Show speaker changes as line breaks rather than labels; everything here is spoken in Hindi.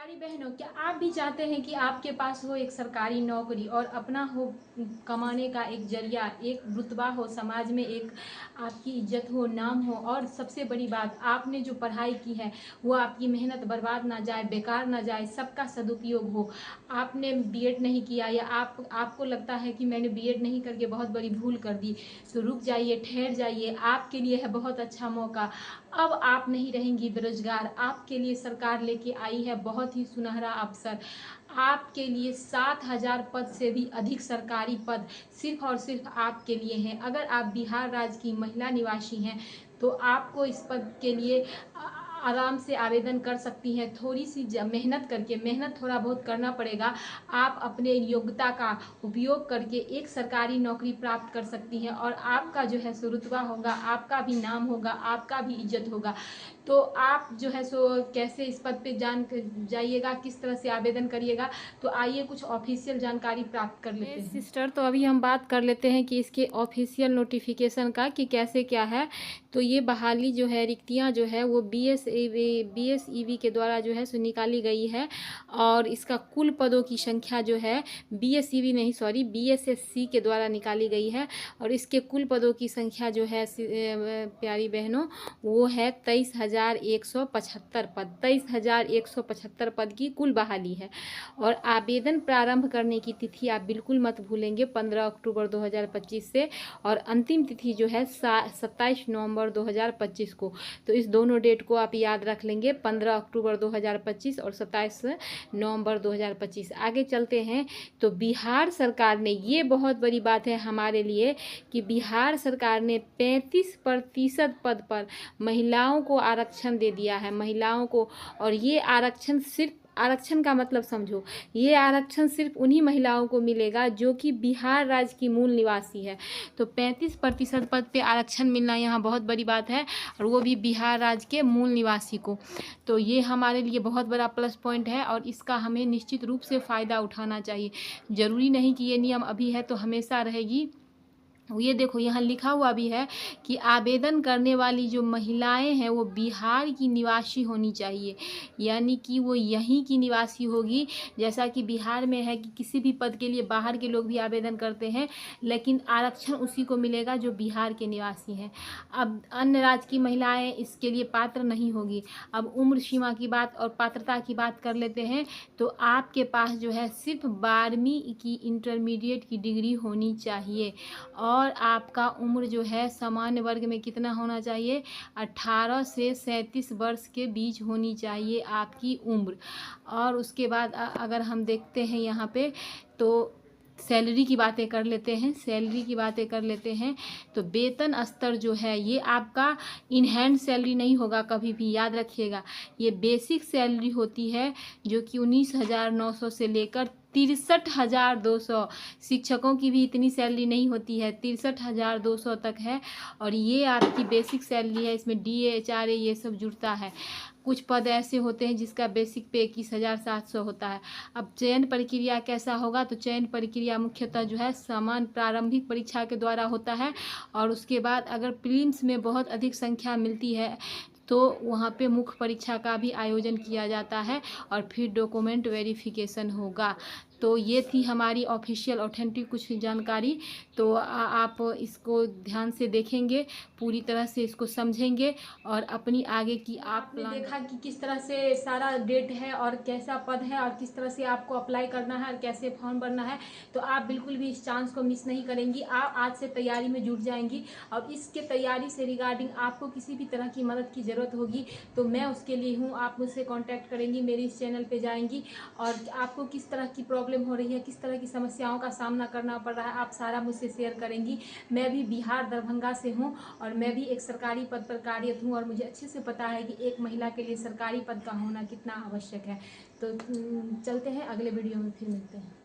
प्यारी बहनों, क्या आप भी चाहते हैं कि आपके पास हो एक सरकारी नौकरी और अपना हो कमाने का एक जरिया, एक रुतबा हो समाज में, एक आपकी इज्जत हो, नाम हो, और सबसे बड़ी बात, आपने जो पढ़ाई की है वो आपकी मेहनत बर्बाद ना जाए, बेकार ना जाए, सबका सदुपयोग हो। आपने बीएड नहीं किया या आपको लगता है कि मैंने बीएड नहीं करके बहुत बड़ी भूल कर दी, तो रुक जाइए, ठहर जाइए, आपके लिए है बहुत अच्छा मौका। अब आप नहीं रहेंगी बेरोजगार, आपके लिए सरकार लेके आई है बहुत ही सुनहरा अवसर। आपके लिए 7,000 पद से भी अधिक सरकारी पद सिर्फ और सिर्फ आपके लिए हैं। अगर आप बिहार राज्य की महिला निवासी हैं तो आपको इस पद के लिए आराम से आवेदन कर सकती हैं। थोड़ी सी मेहनत करके, मेहनत थोड़ा बहुत करना पड़ेगा, आप अपने योग्यता का उपयोग करके एक सरकारी नौकरी प्राप्त कर सकती हैं और आपका जो है सो रुतबा होगा, आपका भी नाम होगा, आपका भी इज्जत होगा। तो आप जो है सो कैसे इस पद पे जान जाइएगा, किस तरह से आवेदन करिएगा, तो आइए कुछ ऑफिशियल जानकारी प्राप्त कर लेते हैं। सिस्टर, तो अभी हम बात कर लेते हैं कि इसके ऑफिशियल नोटिफिकेशन का कि कैसे क्या है। तो ये बहाली जो है, रिक्तियाँ जो है वो BSEB के द्वारा जो है सो निकाली गई है और इसका कुल पदों की संख्या जो है BSEB नहीं, सॉरी, BSSC के द्वारा निकाली गई है और इसके कुल पदों की संख्या जो है प्यारी बहनों वो है 23,175 पद। 23,175 पद की कुल बहाली है और आवेदन प्रारंभ करने की तिथि आप बिल्कुल मत भूलेंगे 15 अक्टूबर 2025 से, और अंतिम तिथि जो है 27 नवंबर 2025 को। तो इस दोनों डेट को आप याद रख लेंगे, 15 अक्टूबर 2025 और 27 नवंबर 2025। आगे चलते हैं। तो बिहार सरकार ने, ये बहुत बड़ी बात है हमारे लिए कि बिहार सरकार ने 35% पद पर महिलाओं को आरक्षण दे दिया है, महिलाओं को। और ये आरक्षण सिर्फ, आरक्षण का मतलब समझो, ये आरक्षण सिर्फ उन्हीं महिलाओं को मिलेगा जो कि बिहार राज्य की मूल निवासी है। तो 35% पद पे आरक्षण मिलना यहाँ बहुत बड़ी बात है और वो भी बिहार राज्य के मूल निवासी को। तो ये हमारे लिए बहुत बड़ा प्लस पॉइंट है और इसका हमें निश्चित रूप से फ़ायदा उठाना चाहिए। ज़रूरी नहीं कि ये नियम अभी है तो हमेशा रहेगी। ये देखो यहाँ लिखा हुआ भी है कि आवेदन करने वाली जो महिलाएं हैं वो बिहार की निवासी होनी चाहिए, यानी कि वो यहीं की निवासी होगी। जैसा कि बिहार में है कि किसी भी पद के लिए बाहर के लोग भी आवेदन करते हैं, लेकिन आरक्षण उसी को मिलेगा जो बिहार के निवासी हैं। अब अन्य राज्य की महिलाएं इसके लिए पात्र नहीं होगी। अब उम्र सीमा की बात और पात्रता की बात कर लेते हैं। तो आपके पास जो है सिर्फ 12वीं की इंटरमीडिएट की डिग्री होनी चाहिए और आपका उम्र जो है सामान्य वर्ग में कितना होना चाहिए, 18 से 37 वर्ष के बीच होनी चाहिए आपकी उम्र। और उसके बाद अगर हम देखते हैं यहाँ पे तो सैलरी की बातें कर लेते हैं, सैलरी की बातें कर लेते हैं। तो वेतन स्तर जो है ये आपका इन हैंड सैलरी नहीं होगा, कभी भी याद रखिएगा। ये बेसिक सैलरी होती है जो कि 19,900 से लेकर 63,200, शिक्षकों की भी इतनी सैलरी नहीं होती है, 63,200 तक है और ये आपकी बेसिक सैलरी है। इसमें DA HRA ये सब जुड़ता है। कुछ पद ऐसे होते हैं जिसका बेसिक पे 21,700 होता है। अब चयन प्रक्रिया कैसा होगा, तो चयन प्रक्रिया मुख्यतः जो है सामान्य प्रारंभिक परीक्षा के द्वारा होता है और उसके बाद अगर प्रीलिम्स में बहुत अधिक संख्या मिलती है तो वहाँ पे मुख्य परीक्षा का भी आयोजन किया जाता है और फिर डॉक्यूमेंट वेरिफिकेशन होगा। तो ये थी हमारी ऑफिशियल ऑथेंटिक कुछ जानकारी। तो आप इसको ध्यान से देखेंगे, पूरी तरह से इसको समझेंगे और अपनी आगे की आपने देखा कि किस तरह से सारा डेट है और कैसा पद है और किस तरह से आपको अप्लाई करना है और कैसे फॉर्म भरना है। तो आप बिल्कुल भी इस चांस को मिस नहीं करेंगी। आप आज से तैयारी में जुट जाएंगी और इसके तैयारी से रिगार्डिंग आपको किसी भी तरह की मदद की ज़रूरत होगी तो मैं उसके लिए हूँ। आप मुझसे कांटेक्ट करेंगी, मेरे इस चैनल पे जाएंगी और आपको किस तरह की प्रॉब्लम हो रही है, किस तरह की समस्याओं का सामना करना पड़ रहा है, आप सारा मुझसे शेयर करेंगी। मैं भी बिहार दरभंगा से हूँ और मैं भी एक सरकारी पद पर कार्यरत हूँ और मुझे अच्छे से पता है कि एक महिला के लिए सरकारी पद का होना कितना आवश्यक है। तो चलते हैं, अगले वीडियो में फिर मिलते हैं।